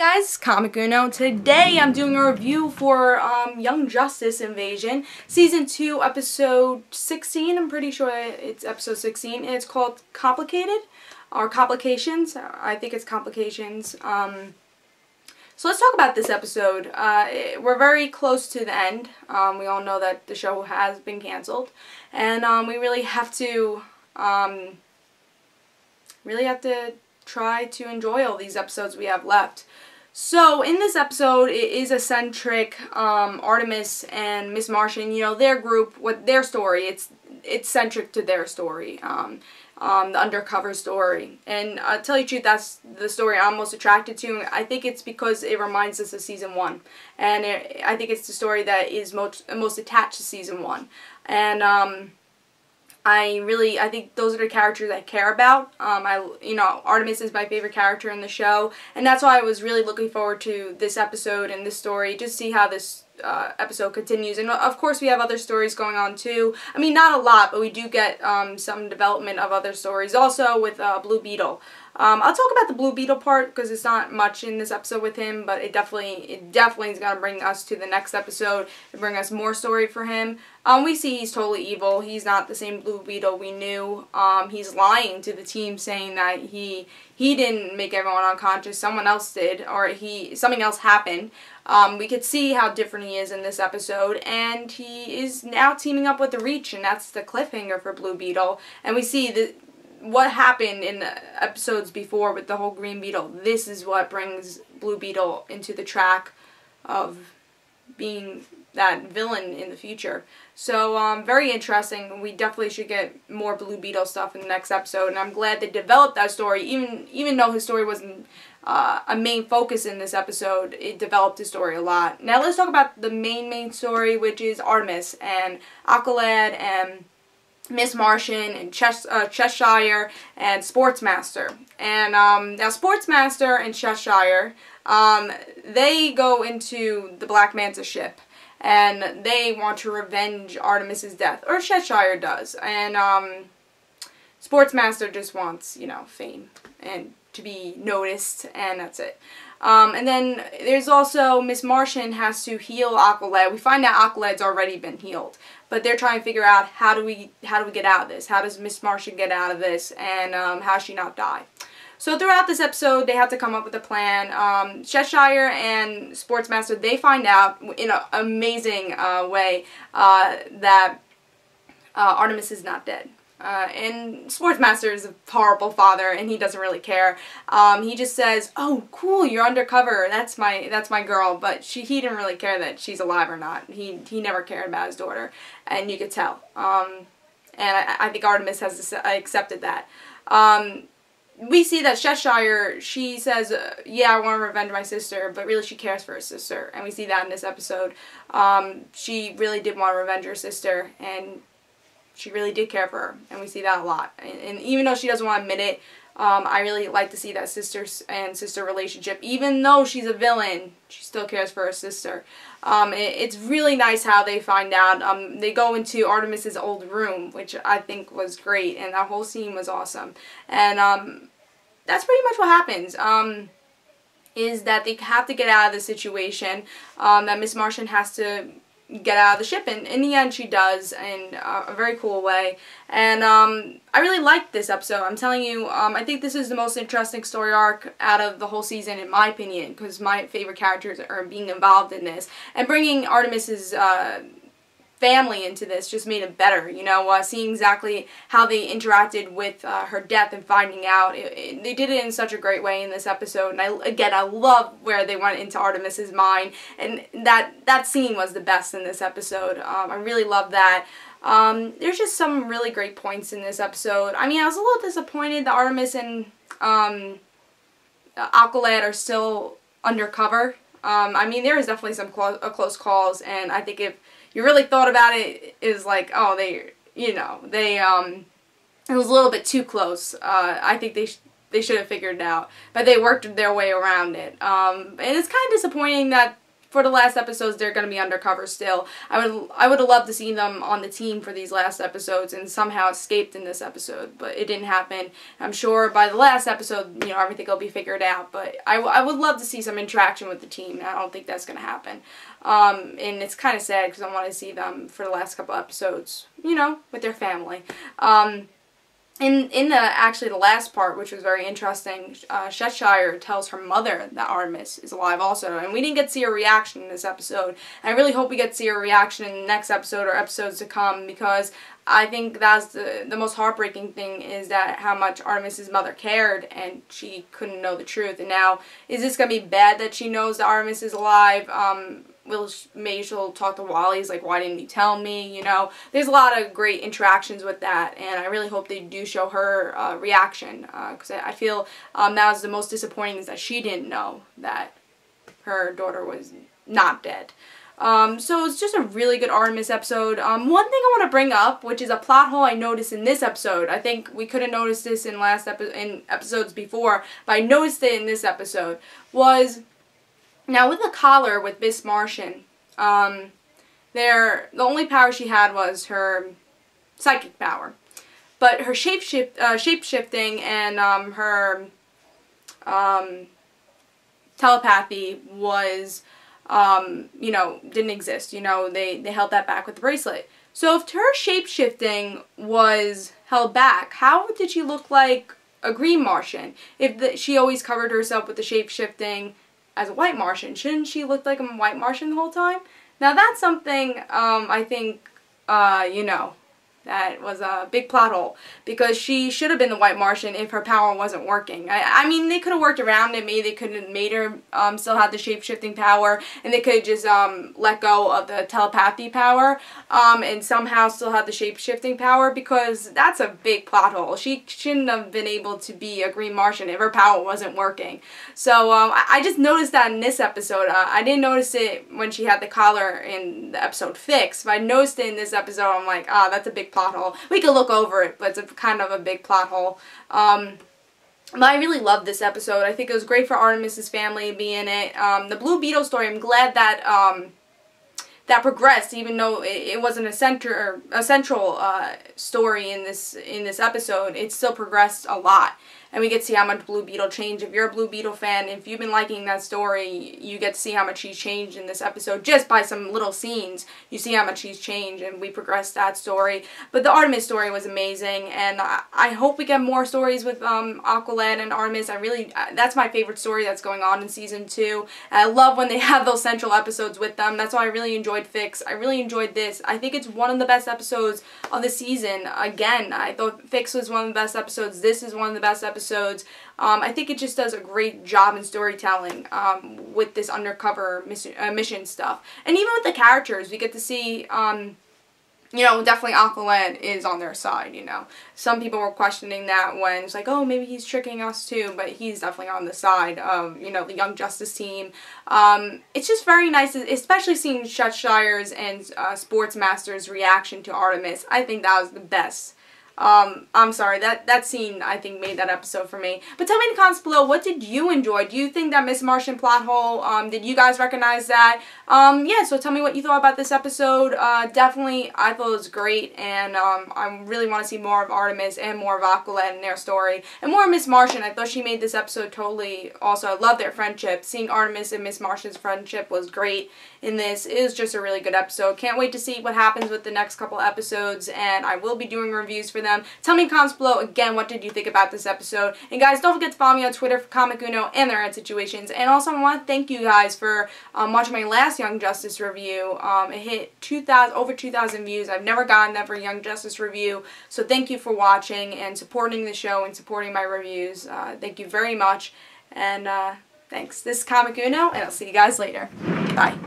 Guys, Comic Uno. Today I'm doing a review for Young Justice Invasion, Season 2, Episode 16. I'm pretty sure it's Episode 16, and it's called Complicated, or Complications. I think it's Complications. So let's talk about this episode. We're very close to the end. We all know that the show has been canceled, and we really have to try to enjoy all these episodes we have left. So in this episode, it is a centric Artemis and Miss Martian. You know, their group, what their story. It's centric to their story, the undercover story. And I'll tell you the truth, that's the story I'm most attracted to. I think it's because it reminds us of Season 1, and I think it's the story that is most attached to Season 1. And I think those are the characters I care about. Artemis is my favorite character in the show, and that's why I was really looking forward to this episode and this story, just see how this episode continues. And of course we have other stories going on too. I mean, not a lot, but we do get some development of other stories also with Blue Beetle. I'll talk about the Blue Beetle part because it's not much in this episode with him, but it definitely is going to bring us to the next episode and bring us more story for him. We see he's totally evil. He's not the same Blue Beetle we knew. He's lying to the team, saying that he didn't make everyone unconscious, someone else did, or something else happened. We could see how different he is in this episode, and he is now teaming up with the Reach, and that's the cliffhanger for Blue Beetle. And we see what happened in the episodes before with the whole Green Beetle. This is what brings Blue Beetle into the track of being that villain in the future. So, very interesting. We definitely should get more Blue Beetle stuff in the next episode, and I'm glad they developed that story. Even though his story wasn't a main focus in this episode, it developed his story a lot. Now let's talk about the main story, which is Artemis and Aqualad and Miss Martian and Cheshire and Sportsmaster. And now Sportsmaster and Cheshire, they go into the Black Manta ship, and they want to revenge Artemis's death, or Cheshire does. And Sportsmaster just wants, fame and to be noticed, and that's it. And then there's also Miss Martian has to heal Aqualad. We find out Aqualad's already been healed, but they're trying to figure out how do we get out of this? How does Miss Martian get out of this? And how does she not die? So throughout this episode, they have to come up with a plan. Cheshire and Sportsmaster, they find out in an amazing way that Artemis is not dead. And Sportsmaster is a horrible father, and he doesn't really care. He just says, "Oh, cool, you're undercover. That's my girl." But he didn't really care that she's alive or not. He never cared about his daughter, and you could tell. And I think Artemis has accepted that. We see that Cheshire, she says, yeah, I want to revenge my sister, but really she cares for her sister, and we see that in this episode. She really did want to revenge her sister, and she really did care for her, and we see that a lot. And even though she doesn't want to admit it, I really like to see that sister and sister relationship. Even though she's a villain, she still cares for her sister. It's really nice how they find out. They go into Artemis's old room, which I think was great, and that whole scene was awesome. And that's pretty much what happens. Is that they have to get out of the situation. That Miss Martian has to get out of the ship, and in the end she does, in a very cool way. And I really liked this episode. I'm telling you, I think this is the most interesting story arc out of the whole season, in my opinion, because my favorite characters are being involved in this, and bringing Artemis's family into this just made it better. Seeing exactly how they interacted with her death and finding out. They did it in such a great way in this episode, and I love where they went into Artemis's mind, and that scene was the best in this episode. I really love that. There's just some really great points in this episode. I mean, I was a little disappointed that Artemis and Aqualad are still undercover. I mean, there is definitely some close calls, and I think if you really thought about it, it was like, oh, it was a little bit too close. I think they should have figured it out, but they worked their way around it. And it's kind of disappointing that for the last episodes, they're going to be undercover still. I would have loved to see them on the team for these last episodes and somehow escaped in this episode, but it didn't happen. I'm sure by the last episode, you know, everything will be figured out, but I would love to see some interaction with the team, and I don't think that's going to happen. And it's kind of sad because I want to see them for the last couple episodes, you know, with their family. In actually the last part, which was very interesting, Cheshire tells her mother that Artemis is alive also, and we didn't get to see her reaction in this episode. And I really hope we get to see her reaction in the next episode or episodes to come, because I think that's the most heartbreaking thing, is that how much Artemis's mother cared and she couldn't know the truth. And now, is this going to be bad that she knows that Artemis is alive? Maybe she'll talk to Wally's like, why didn't you tell me, you know? There's a lot of great interactions with that, and I really hope they do show her reaction, because I feel that was the most disappointing, is that she didn't know that her daughter was not dead. So it's just a really good Artemis episode. One thing I want to bring up, which is a plot hole I noticed in this episode. I think we could have noticed this in episodes before, but I noticed it in this episode, was... Now, with the collar with Miss Martian, the only power she had was her psychic power. But her shape-shifting and her telepathy was, you know, didn't exist. You know, they held that back with the bracelet. So if her shape-shifting was held back, how did she look like a green Martian? If she always covered herself with the shape-shifting as a white Martian, shouldn't she look like a white Martian the whole time? Now that's something I think, you know, that was a big plot hole, because she should have been the white Martian if her power wasn't working. I mean, they could have worked around it. Maybe they could have made her still have the shape-shifting power, and they could have just let go of the telepathy power and somehow still have the shape-shifting power, because that's a big plot hole. She shouldn't have been able to be a green Martian if her power wasn't working. So I just noticed that in this episode. I didn't notice it when she had the collar in the episode Fix, but I noticed it in this episode. I'm like, ah, that's a big plot hole. We could look over it, but it's kind of a big plot hole. But I really loved this episode. I think it was great for Artemis's family to be in it. The Blue Beetle story, I'm glad that that progressed, even though it wasn't a central story in this episode. It still progressed a lot. And we get to see how much Blue Beetle changed. If you're a Blue Beetle fan, if you've been liking that story, you get to see how much he's changed in this episode. Just by some little scenes, you see how much he's changed, and we progressed that story. But the Artemis story was amazing, and I hope we get more stories with Aqualad and Artemis. That's my favorite story that's going on in Season 2. And I love when they have those central episodes with them. That's why I really enjoyed Fix. I really enjoyed this. I think it's one of the best episodes of the season. Again, I thought Fix was one of the best episodes. This is one of the best episodes. I think it just does a great job in storytelling with this undercover mission stuff. And even with the characters, we get to see, you know, definitely Aqualad is on their side, you know. Some people were questioning that when it's like, oh, maybe he's tricking us too, but he's definitely on the side of, you know, the Young Justice team. It's just very nice, especially seeing Cheshire's and Sportsmaster's reaction to Artemis. I think that was the best. I'm sorry, that scene, I think, made that episode for me. But tell me in the comments below, what did you enjoy? Do you think that Miss Martian plot hole, did you guys recognize that? Yeah, so tell me what you thought about this episode. Definitely, I thought it was great, and I really want to see more of Artemis and more of Aqualad in their story, and more of Miss Martian. I thought she made this episode totally, also, I love their friendship. Seeing Artemis and Miss Martian's friendship was great in this. It was just a really good episode. Can't wait to see what happens with the next couple episodes, and I will be doing reviews for them. Tell me in the comments below, again, what did you think about this episode? And guys, don't forget to follow me on Twitter for Comic Uno and their ad situations. And also, I want to thank you guys for watching my last Young Justice review. It hit over 2,000 views. I've never gotten that for a Young Justice review. So thank you for watching and supporting the show and supporting my reviews. Thank you very much. And thanks. This is Comic Uno, and I'll see you guys later. Bye.